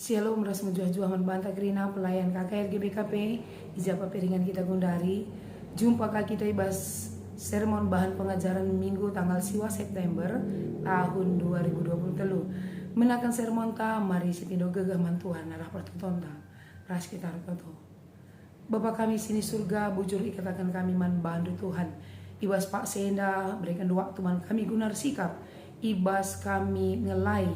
Shalom ras menjuah-juah membantah gerina pelayan KKR GBKP ijabah piringan kita gundari. Jumpa kaki kita ibas sermon bahan pengajaran minggu tanggal siwa September tahun 2020. Menakan sermon ta mari sitindo gegah mantuhan arah pertutonta ras kita toto. Bapa kami sini surga bujur ikatakan kami man bandu Tuhan. Ibas Pak Senda berikan waktu man kami gunar sikap. Ibas kami ngelai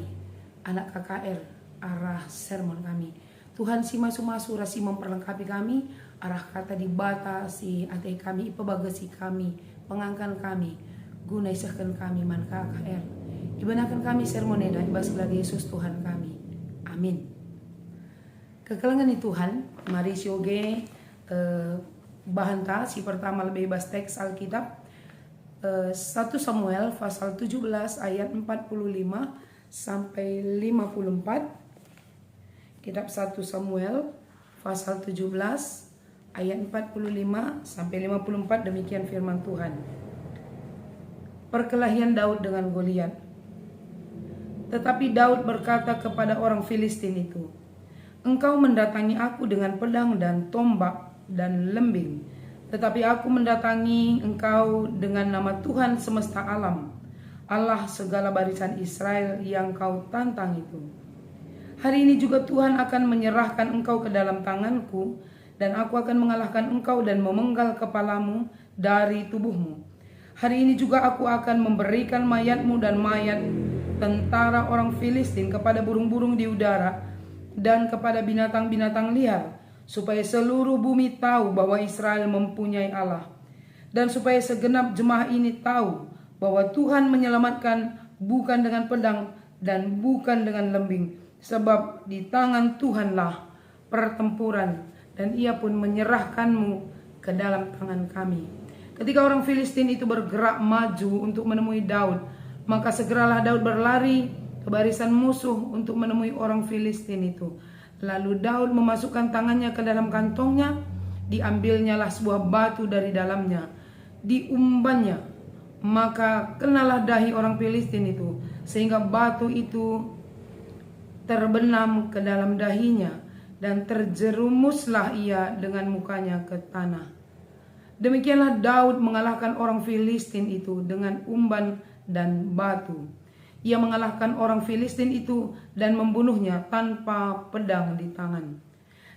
anak KKR arah sermon kami. Tuhan si masu-masu rasi memperlengkapi kami, arah kata dibatasi ate kami, ipabagasi kami, pengangkan kami, guna isahkan kami man KKR. Ibanakan kami sermon eda ibas lagi Yesus Tuhan kami. Amin. Kekalangan Tuhan, mari sioge bahan ta si pertama lebih bebas teks Alkitab 1 Samuel pasal 17 ayat 45 sampai 54. Kitab 1 Samuel pasal 17 ayat 45 sampai 54, demikian firman Tuhan. Perkelahian Daud dengan Goliat. Tetapi Daud berkata kepada orang Filistin itu, "Engkau mendatangi aku dengan pedang dan tombak dan lembing, tetapi aku mendatangi engkau dengan nama Tuhan semesta alam, Allah segala barisan Israel yang kau tantang itu. Hari ini juga Tuhan akan menyerahkan engkau ke dalam tanganku, dan aku akan mengalahkan engkau dan memenggal kepalamu dari tubuhmu. Hari ini juga aku akan memberikan mayatmu dan mayat tentara orang Filistin kepada burung-burung di udara dan kepada binatang-binatang liar, supaya seluruh bumi tahu bahwa Israel mempunyai Allah, dan supaya segenap jemaah ini tahu bahwa Tuhan menyelamatkan bukan dengan pedang dan bukan dengan lembing, sebab di tangan Tuhanlah pertempuran, dan ia pun menyerahkanmu ke dalam tangan kami." Ketika orang Filistin itu bergerak maju untuk menemui Daud, maka segeralah Daud berlari ke barisan musuh untuk menemui orang Filistin itu. Lalu Daud memasukkan tangannya ke dalam kantongnya, diambilnyalah sebuah batu dari dalamnya, diumbannya, maka kenalah dahi orang Filistin itu, sehingga batu itu terbenam ke dalam dahinya, dan terjerumuslah ia dengan mukanya ke tanah. Demikianlah Daud mengalahkan orang Filistin itu dengan umban dan batu. Ia mengalahkan orang Filistin itu dan membunuhnya tanpa pedang di tangan.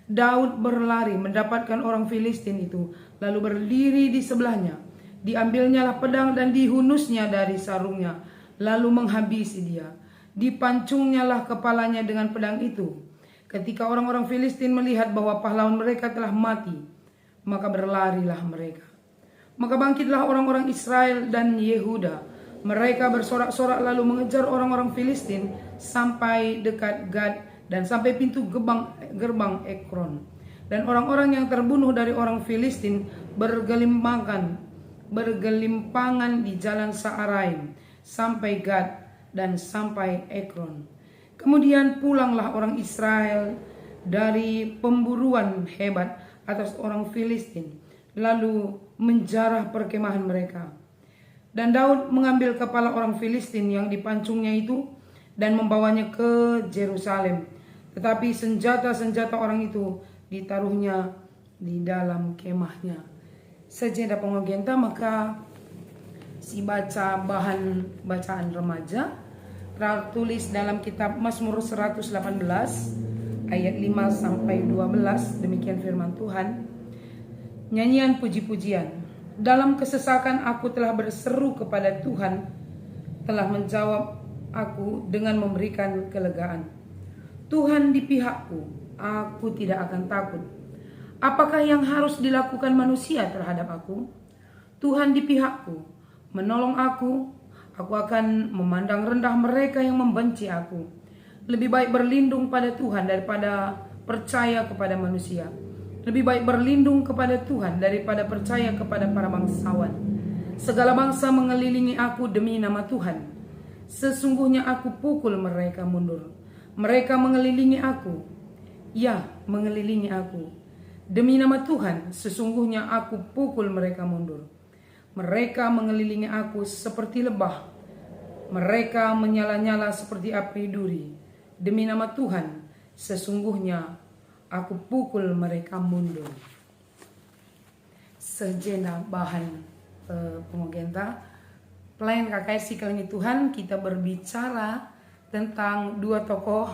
Daud berlari mendapatkan orang Filistin itu, lalu berdiri di sebelahnya. Diambilnyalah pedang dan dihunusnya dari sarungnya, lalu menghabisi dia. Dipancungnyalah kepalanya dengan pedang itu. Ketika orang-orang Filistin melihat bahwa pahlawan mereka telah mati, maka berlarilah mereka. Maka bangkitlah orang-orang Israel dan Yehuda. Mereka bersorak-sorak lalu mengejar orang-orang Filistin sampai dekat Gad dan sampai pintu gerbang Ekron. Dan orang-orang yang terbunuh dari orang Filistin bergelimpangan di jalan Saaraim sampai Gad dan sampai Ekron. Kemudian pulanglah orang Israel dari pemburuan hebat atas orang Filistin, lalu menjarah perkemahan mereka. Dan Daud mengambil kepala orang Filistin yang dipancungnya itu dan membawanya ke Yerusalem. Tetapi senjata-senjata orang itu ditaruhnya di dalam kemahnya. Sejeda pengogenta, maka si baca bahan bacaan remaja tertulis dalam kitab Mazmur 118 ayat 5 sampai 12, demikian firman Tuhan. Nyanyian puji-pujian. Dalam kesesakan aku telah berseru kepada Tuhan, telah menjawab aku dengan memberikan kelegaan. Tuhan di pihakku, aku tidak akan takut. Apakah yang harus dilakukan manusia terhadap aku? Tuhan di pihakku, menolong aku. Aku akan memandang rendah mereka yang membenci aku. Lebih baik berlindung pada Tuhan daripada percaya kepada manusia. Lebih baik berlindung kepada Tuhan daripada percaya kepada para bangsawan. Segala bangsa mengelilingi aku demi nama Tuhan. Sesungguhnya aku pukul mereka mundur. Mereka mengelilingi aku. Ya, mengelilingi aku. Demi nama Tuhan, sesungguhnya aku pukul mereka mundur. Mereka mengelilingi aku seperti lebah. Mereka menyala-nyala seperti api duri. Demi nama Tuhan, sesungguhnya aku pukul mereka mundur. Sejenak bahan pengogenta pelayan KKR Sekeliling Tuhan, kita berbicara tentang dua tokoh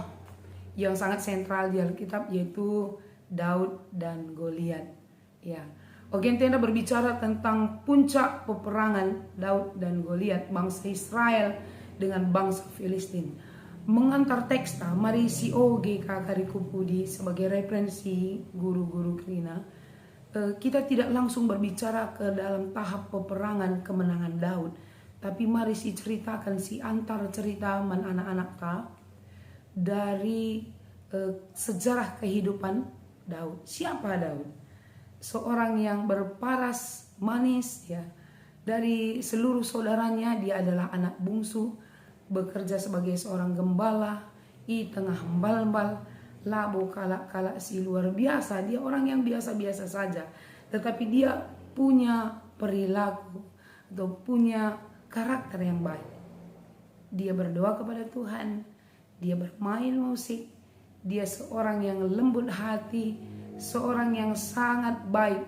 yang sangat sentral di Alkitab, yaitu Daud dan Goliat. Ya, Ogentenda berbicara tentang puncak peperangan Daud dan Goliat, bangsa Israel dengan bangsa Filistin. Mengantar teksta, mari si OG Kakarikupudi sebagai referensi guru-guru Krina. Kita tidak langsung berbicara ke dalam tahap peperangan kemenangan Daud, tapi mari si ceritakan si antar cerita man anak-anak ta dari sejarah kehidupan Daud. Siapa Daud? Seorang yang berparas manis, ya. Dari seluruh saudaranya dia adalah anak bungsu, bekerja sebagai seorang gembala di tengah bal-bal labo kalak-kalak si luar biasa. Dia orang yang biasa-biasa saja, tetapi dia punya perilaku atau punya karakter yang baik. Dia berdoa kepada Tuhan, dia bermain musik, dia seorang yang lembut hati, seorang yang sangat baik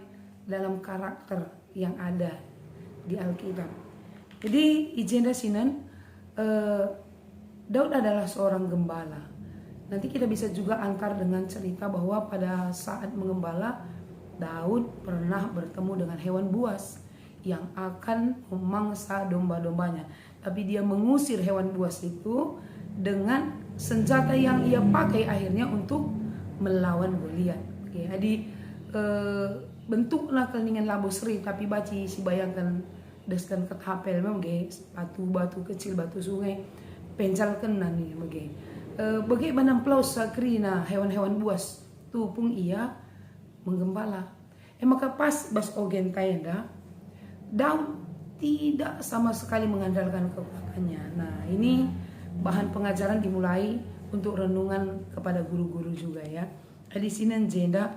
dalam karakter yang ada di Alkitab. Jadi ijenda sinan, Daud adalah seorang gembala. Nanti kita bisa juga antar dengan cerita bahwa pada saat mengembala, Daud pernah bertemu dengan hewan buas yang akan memangsa domba-dombanya. Tapi dia mengusir hewan buas itu dengan senjata yang ia pakai akhirnya untuk melawan Goliat. Oke, jadi bentuklah keningan labu seri, tapi baci si bayangkan deskan ketapel memang batu-batu kecil, batu sungai penjalkan nih mege. Bagaimana plaus sakrina hewan-hewan buas tu pun ia menggembala. Maka pas bas ogentenda Daud tidak sama sekali mengandalkan kekuatannya. Nah, ini bahan pengajaran dimulai untuk renungan kepada guru-guru juga ya. Di sini jenda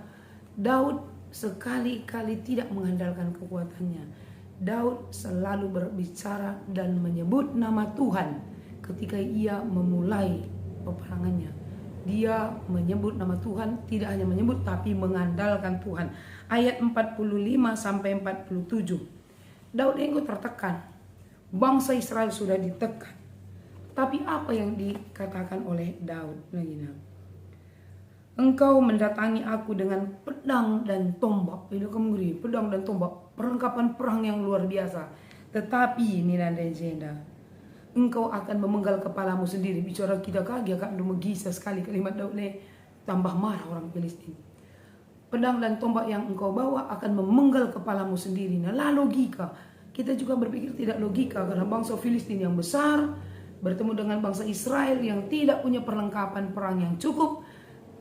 Daud sekali-kali tidak mengandalkan kekuatannya. Daud selalu berbicara dan menyebut nama Tuhan ketika ia memulai peperangannya. Dia menyebut nama Tuhan, tidak hanya menyebut tapi mengandalkan Tuhan. Ayat 45 sampai 47. Daud itu tertekan. Bangsa Israel sudah ditekan. Tapi apa yang dikatakan oleh Daud? Engkau mendatangi aku dengan pedang dan tombak. Ini kemudian pedang dan tombak, perlengkapan perang yang luar biasa. Tetapi ini legenda, engkau akan memenggal kepalamu sendiri. Bicara kita kaget kan menggisah sekali kalimat Daud ini, tambah marah orang Filistin. Pedang dan tombak yang engkau bawa akan memenggal kepalamu sendiri. Nah, lah logika. Kita juga berpikir tidak logika karena bangsa Filistin yang besar bertemu dengan bangsa Israel yang tidak punya perlengkapan perang yang cukup.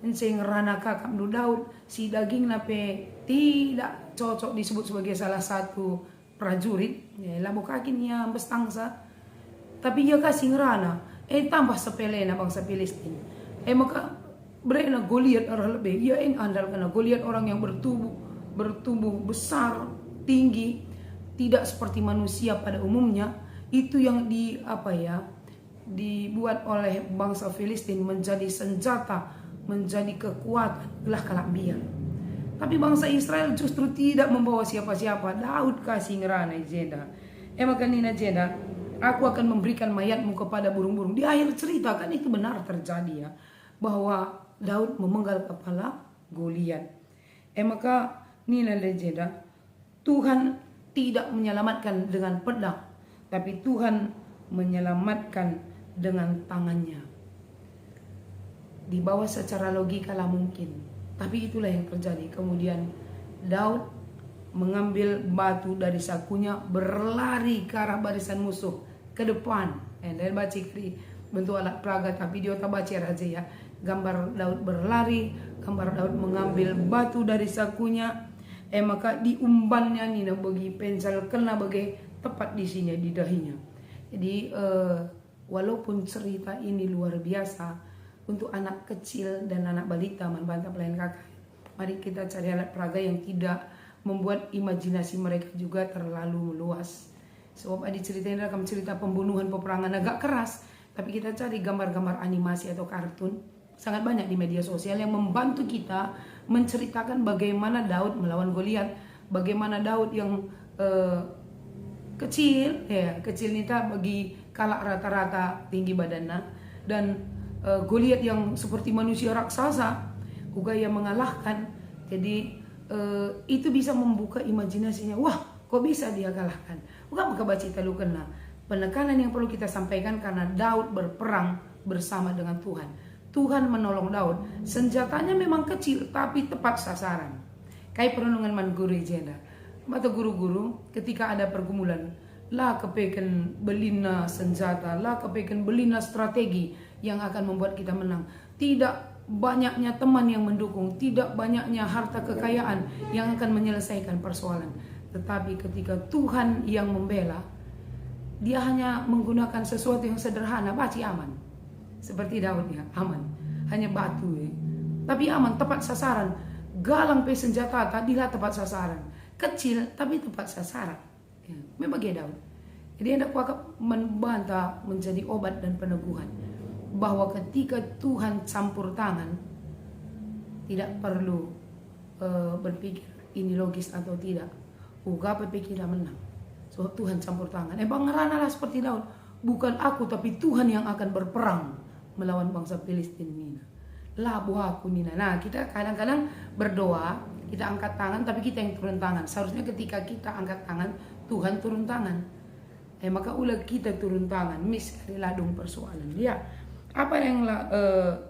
Sehingga rana kakak Daud si daging nape tidak cocok disebut sebagai salah satu prajurit. Ya, labo kakinya bestangsa. Tapi ia kasih ngerana, tambah sepele na bangsa Filistin. Maka berena Goliat orang lebih. Ia andalkan Goliat orang yang bertubuh besar, tinggi, tidak seperti manusia pada umumnya. Itu yang dibuat oleh bangsa Filistin menjadi senjata, menjadi kekuatan, gelah kalak biar. Tapi bangsa Israel justru tidak membawa siapa-siapa. Daud kasih ngerana jeda. Maka nina jeda, aku akan memberikan mayatmu kepada burung-burung. Di akhir cerita kan itu benar terjadi ya, bahwa Daud memenggal kepala Goliat. Maka nina jeda, Tuhan tidak menyelamatkan dengan pedang, tapi Tuhan menyelamatkan dengan tangannya. Dibawa secara logika lah mungkin, tapi itulah yang terjadi. Kemudian Daud mengambil batu dari sakunya, berlari ke arah barisan musuh ke depan. Dan baca bentuk alat peraga, tapi dia tak baca aja ya. Gambar Daud berlari, gambar Daud mengambil batu dari sakunya. Maka diumbannya nih bagi pensel kena bagi tepat di sini di dahinya. Jadi walaupun cerita ini luar biasa untuk anak kecil dan anak balita manbanta pelayan kakak, mari kita cari alat peraga yang tidak membuat imajinasi mereka juga terlalu meluas. Sebab ada cerita ini dalam cerita pembunuhan peperangan agak keras, tapi kita cari gambar-gambar animasi atau kartun sangat banyak di media sosial yang membantu kita menceritakan bagaimana Daud melawan Goliat, bagaimana Daud yang kecil nita bagi kalak rata-rata tinggi badannya, dan Goliat yang seperti manusia raksasa juga yang mengalahkan. Jadi itu bisa membuka imajinasinya, wah kok bisa dia kalahkan. Bukan buka baca lu kena penekanan yang perlu kita sampaikan, karena Daud berperang bersama dengan Tuhan. Tuhan menolong Daud. Senjatanya memang kecil tapi tepat sasaran. Kayak perenungan man guru jenda. Atau guru-guru ketika ada pergumulan, lah kepeken belina senjata, lah kepeken belina strategi yang akan membuat kita menang. Tidak banyaknya teman yang mendukung, tidak banyaknya harta kekayaan yang akan menyelesaikan persoalan. Tetapi ketika Tuhan yang membela, dia hanya menggunakan sesuatu yang sederhana, baci aman. Seperti Daud ya, aman. Hanya batu tapi aman, tepat sasaran. Galang pe senjata tadilah tepat sasaran. Kecil tapi tepat sasaran. Ya, memang dia Daud. Jadi hendak kuakap membantah menjadi obat dan peneguhan bahwa ketika Tuhan campur tangan, tidak perlu berpikir ini logis atau tidak. Uga kita menang. So Tuhan campur tangan. Bangeranalah seperti Daud. Bukan aku tapi Tuhan yang akan berperang melawan bangsa Filistin ini. Labu aku nina. Nah, kita kadang-kadang berdoa, kita angkat tangan tapi kita yang turun tangan. Seharusnya ketika kita angkat tangan, Tuhan turun tangan. Maka ulah kita turun tangan, dari ladung persoalan. Ya, apa yang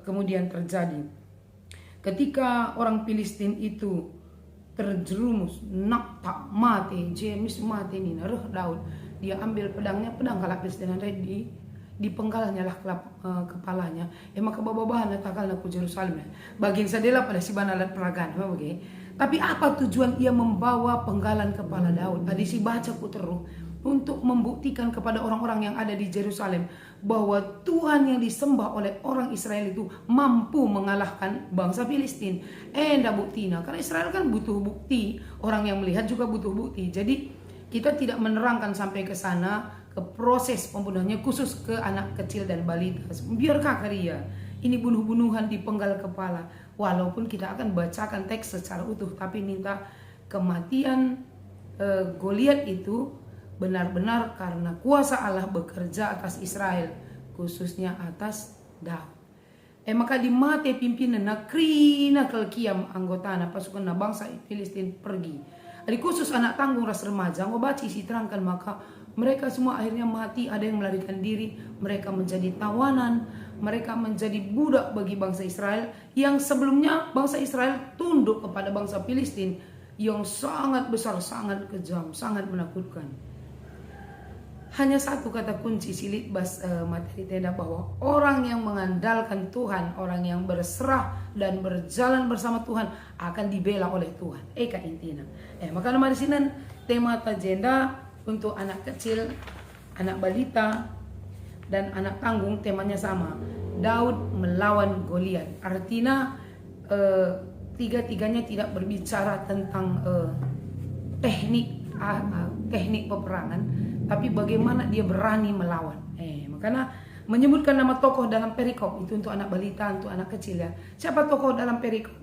kemudian terjadi? Ketika orang Filistin itu terjerumus, nak tak mati, James mati nina, Daud. Dia ambil pedangnya, pedang kalak Filistin ready. Dipenggalnya lah kepalanya. Maka bawa-bawahan takalna ku Yerusalem. Bagian sadela pada si banalat peragan. Tapi apa tujuan ia membawa penggalan kepala Daud? Tadi si baca ku terus untuk membuktikan kepada orang-orang yang ada di Yerusalem bahwa Tuhan yang disembah oleh orang Israel itu mampu mengalahkan bangsa Filistin. Ndak buktinya, karena Israel kan butuh bukti, orang yang melihat juga butuh bukti. Jadi kita tidak menerangkan sampai ke sana, ke proses pembunuhannya, khusus ke anak kecil dan balita. Biarkah karya ini bunuh-bunuhan dipenggal kepala. Walaupun kita akan bacakan teks secara utuh, tapi minta kematian Goliat itu benar-benar karena kuasa Allah bekerja atas Israel, khususnya atas Daud. Maka di mati pimpinan nakrina kelkiam anggota pasukan bangsa Filistin pergi. Di khusus anak tanggung ras remaja, ngobaci si terangkan, maka mereka semua akhirnya mati. Ada yang melarikan diri, mereka menjadi tawanan, mereka menjadi budak bagi bangsa Israel, yang sebelumnya bangsa Israel tunduk kepada bangsa Filistin yang sangat besar, sangat kejam, sangat menakutkan. Hanya satu kata kunci silit materi tenda, bahwa orang yang mengandalkan Tuhan, orang yang berserah dan berjalan bersama Tuhan akan dibela oleh Tuhan. Eka intinya. Maka nama di sini tema agenda untuk anak kecil, anak balita, dan anak tanggung temanya sama. Daud melawan Goliat. Artinya tiga-tiganya tidak berbicara tentang teknik peperangan, tapi bagaimana dia berani melawan. Makanya menyebutkan nama tokoh dalam perikop itu untuk anak balita, untuk anak kecil ya. Siapa tokoh dalam perikop?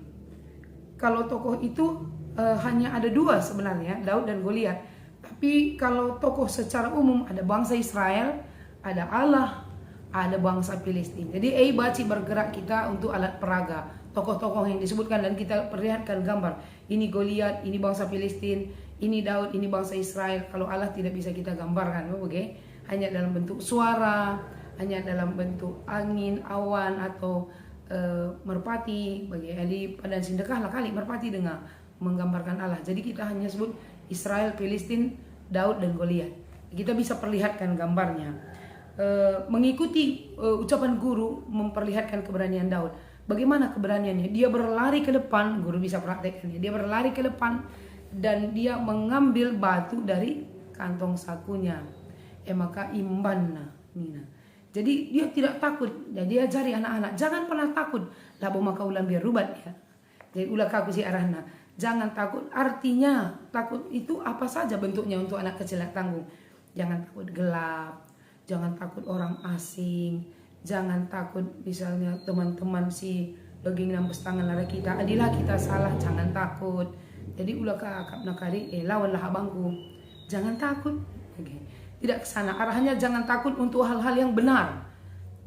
Kalau tokoh itu hanya ada dua sebenarnya, Daud dan Goliat. Tapi kalau tokoh secara umum ada bangsa Israel, ada Allah, ada bangsa Filistin. Jadi baci bergerak kita untuk alat peraga, tokoh-tokoh yang disebutkan, dan kita perlihatkan gambar. Ini Goliat, ini bangsa Filistin, ini Daud, ini bangsa Israel. Kalau Allah tidak bisa kita gambarkan, hanya dalam bentuk suara, hanya dalam bentuk angin, awan, atau merpati. Bagi Ali pada sindekah lah kali merpati dengan menggambarkan Allah. Jadi kita hanya sebut Israel, Filistin, Daud, dan Goliat. Kita bisa perlihatkan gambarnya. Mengikuti ucapan guru memperlihatkan keberanian Daud. Bagaimana keberaniannya? Dia berlari ke depan, guru bisa praktekkannya. Dia berlari ke depan dan dia mengambil batu dari kantong sakunya. Maka imbanna nina. Jadi dia tidak takut. Dan dia ajari anak-anak, jangan pernah takut. Labo maka ulang biar rubat ya. Jadi ulah kaku si arahna. Jangan takut. Artinya takut itu apa saja bentuknya untuk anak kecil yang tanggung. Jangan takut gelap, jangan takut orang asing, Jangan takut misalnya teman-teman si daging nambes tangan lara kita, adilah kita salah, jangan takut. Jadi ulah kakak nakari, lawanlah abangku, jangan takut. Tidak ke sana, arahnya jangan takut untuk hal-hal yang benar.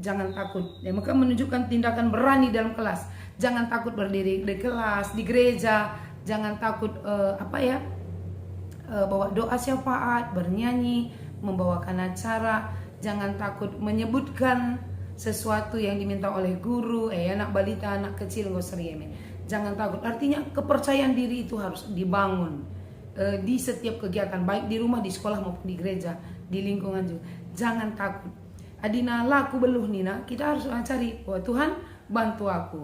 Jangan takut. Ya, maka menunjukkan tindakan berani dalam kelas. Jangan takut berdiri di kelas, di gereja. Jangan takut bawa doa syafaat, bernyanyi, membawakan acara. Jangan takut menyebutkan sesuatu yang diminta oleh guru, anak balita, anak kecil, nggak serius. Jangan takut. Artinya kepercayaan diri itu harus dibangun di setiap kegiatan, baik di rumah, di sekolah maupun di gereja, di lingkungan juga. Jangan takut. Adina laku beluh nina, kita harus cari bahwa Tuhan bantu aku.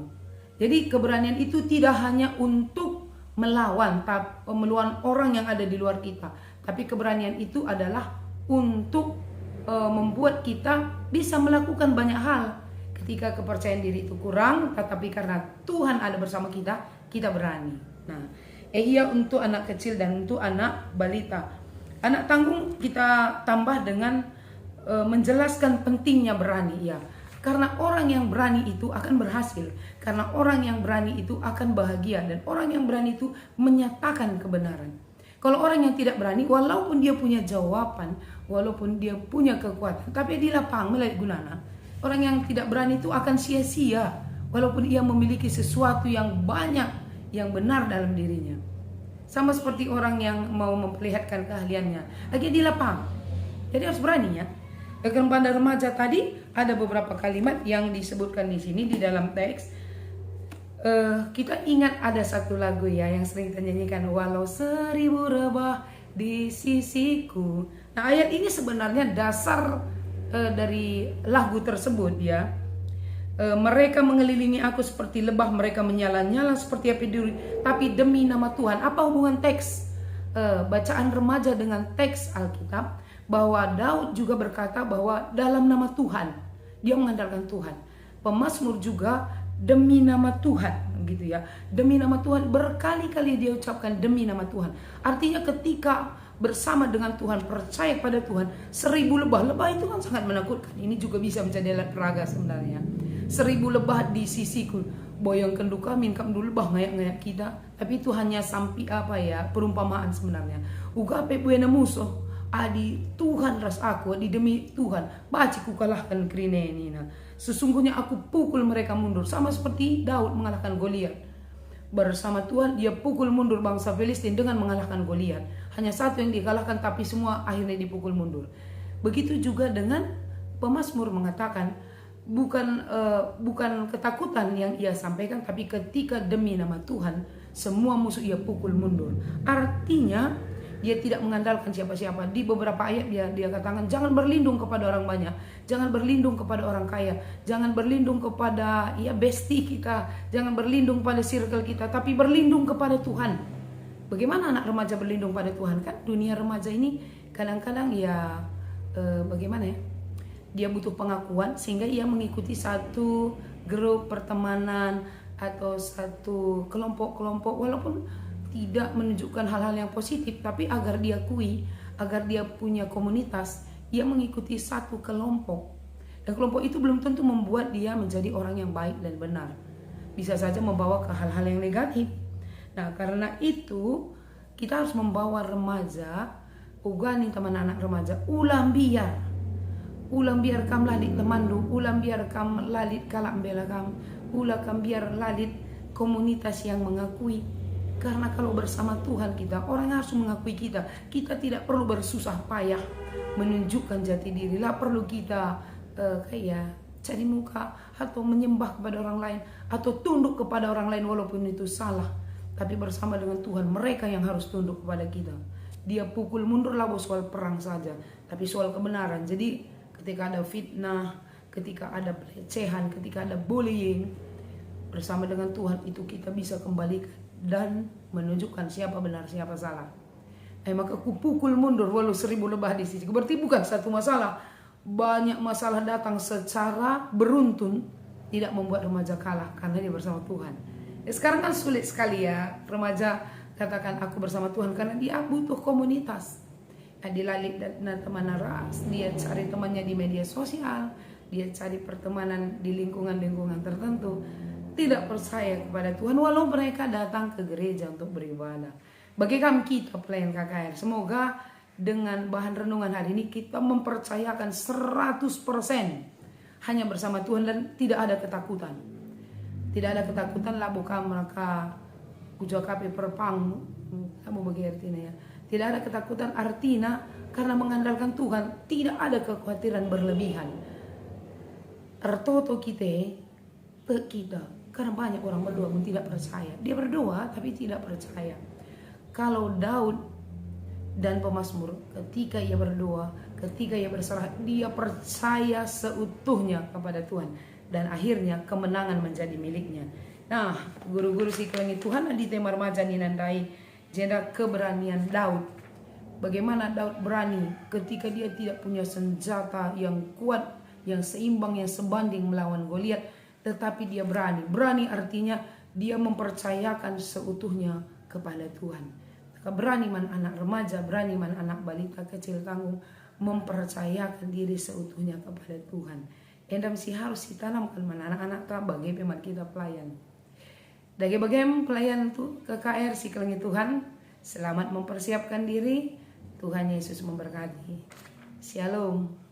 Jadi keberanian itu tidak hanya untuk melawan orang yang ada di luar kita, tapi keberanian itu adalah untuk membuat kita bisa melakukan banyak hal. Ketika kepercayaan diri itu kurang, tetapi karena Tuhan ada bersama kita, kita berani. Nah, iya untuk anak kecil dan untuk anak balita. Anak tanggung kita tambah dengan menjelaskan pentingnya berani, ya. Karena orang yang berani itu akan berhasil. Karena orang yang berani itu akan bahagia. Dan orang yang berani itu menyatakan kebenaran. Kalau orang yang tidak berani, walaupun dia punya jawaban, walaupun dia punya kekuatan, tapi di lapang melai gunana, orang yang tidak berani itu akan sia-sia. Walaupun ia memiliki sesuatu yang banyak, yang benar dalam dirinya. Sama seperti orang yang mau memperlihatkan keahliannya, lagi di lapang. Jadi harus berani, ya. Dengan pada remaja tadi ada beberapa kalimat yang disebutkan di sini di dalam teks. Kita ingat ada satu lagu, ya, yang sering kita nyanyikan, walau 1000 rebah di sisiku. Nah, ayat ini sebenarnya dasar dari lagu tersebut, ya. Mereka mengelilingi aku seperti lebah, mereka menyala-nyala seperti api duri, tapi demi nama Tuhan. Apa hubungan teks bacaan remaja dengan teks Alkitab? Bahwa Daud juga berkata bahwa dalam nama Tuhan, dia mengandalkan Tuhan. Pemazmur juga demi nama Tuhan, gitu, ya. Demi nama Tuhan, berkali-kali dia ucapkan demi nama Tuhan. Artinya ketika bersama dengan Tuhan, percaya pada Tuhan, 1000 lebah. Lebah itu kan sangat menakutkan. Ini juga bisa menjadi alat peraga sebenarnya. 1000 lebah di sisiku, boyong kendu kami, dulu lebah ngayak-ngayak kita. Tapi itu hanya sampai perumpamaan sebenarnya. Uga ape buena musuh. Adi Tuhan ras aku, adi demi Tuhan baci ku kalahkan krine ini. Nah, sesungguhnya aku pukul mereka mundur, sama seperti Daud mengalahkan Goliat. Bersama Tuhan dia pukul mundur bangsa Filistin dengan mengalahkan Goliat. Hanya satu yang dikalahkan, tapi semua akhirnya dipukul mundur. Begitu juga dengan pemazmur mengatakan bukan ketakutan yang ia sampaikan, tapi ketika demi nama Tuhan semua musuh ia pukul mundur. Artinya dia tidak mengandalkan siapa-siapa. Di beberapa ayat dia katakan, jangan berlindung kepada orang banyak, jangan berlindung kepada orang kaya, jangan berlindung kepada bestie kita, jangan berlindung pada circle kita, tapi berlindung kepada Tuhan. Bagaimana anak remaja berlindung pada Tuhan? Kan dunia remaja ini kadang-kadang bagaimana ya? Dia butuh pengakuan sehingga ia mengikuti satu grup pertemanan atau satu kelompok-kelompok, walaupun tidak menunjukkan hal-hal yang positif, tapi agar dia akui, agar dia punya komunitas, ia mengikuti satu kelompok. Dan kelompok itu belum tentu membuat dia menjadi orang yang baik dan benar. Bisa saja membawa ke hal-hal yang negatif. Nah, karena itu kita harus membawa remaja, ugani teman anak remaja, ulang biar kam lalit temandu, ulang biar kam lalit kalak bela kam, ulang kam biar lalit komunitas yang mengakui. Karena kalau bersama Tuhan kita, orang harus mengakui kita. Kita tidak perlu bersusah payah menunjukkan jati diri. Lah perlu kita cari muka atau menyembah kepada orang lain atau tunduk kepada orang lain walaupun itu salah. Tapi bersama dengan Tuhan, mereka yang harus tunduk kepada kita. Dia pukul mundur lah soal perang saja, tapi soal kebenaran. Jadi ketika ada fitnah, ketika ada pelecehan, ketika ada bullying, bersama dengan Tuhan itu kita bisa kembali dan menunjukkan siapa benar siapa salah. Maka aku pukul mundur walau 1000 lebah di sisi. Berarti bukan satu masalah, banyak masalah datang secara beruntun, tidak membuat remaja kalah karena dia bersama Tuhan. Sekarang kan sulit sekali, ya, remaja katakan aku bersama Tuhan karena dia butuh komunitas. Dia lalit dan teman ras, dia cari temannya di media sosial, dia cari pertemanan di lingkungan-lingkungan tertentu, tidak percaya kepada Tuhan walau mereka datang ke gereja untuk beribadah. Bagi kami kita pelayan KKR, semoga dengan bahan renungan hari ini kita mempercayakan 100% hanya bersama Tuhan dan tidak ada ketakutan. Tidak ada ketakutan lah bukan mereka kujakapi perpang, kamu bagi artinya ya. Tidak ada ketakutan artinya karena mengandalkan Tuhan tidak ada kekhawatiran berlebihan. Tertoto kita, karena banyak orang berdoa pun tidak percaya. Dia berdoa tapi tidak percaya. Kalau Daud dan pemazmur ketika ia berdoa, ketika ia berserah, dia percaya seutuhnya kepada Tuhan dan akhirnya kemenangan menjadi miliknya. Nah, guru-guru Siklangi Tuhan di tema remaja ninandai jenda keberanian Daud. Bagaimana Daud berani ketika dia tidak punya senjata yang kuat, yang seimbang, yang sebanding melawan Goliat, tetapi dia berani. Berani artinya dia mempercayakan seutuhnya kepada Tuhan. Berani man anak remaja, berani man anak balita kecil tanggung mempercayakan diri seutuhnya kepada Tuhan. Endam si harus ditanamkan man anak-anak tak bagi peman kita pelayan. Dari bagian pelayan itu KKR Siklangi Tuhan, selamat mempersiapkan diri. Tuhan Yesus memberkati. Shalom.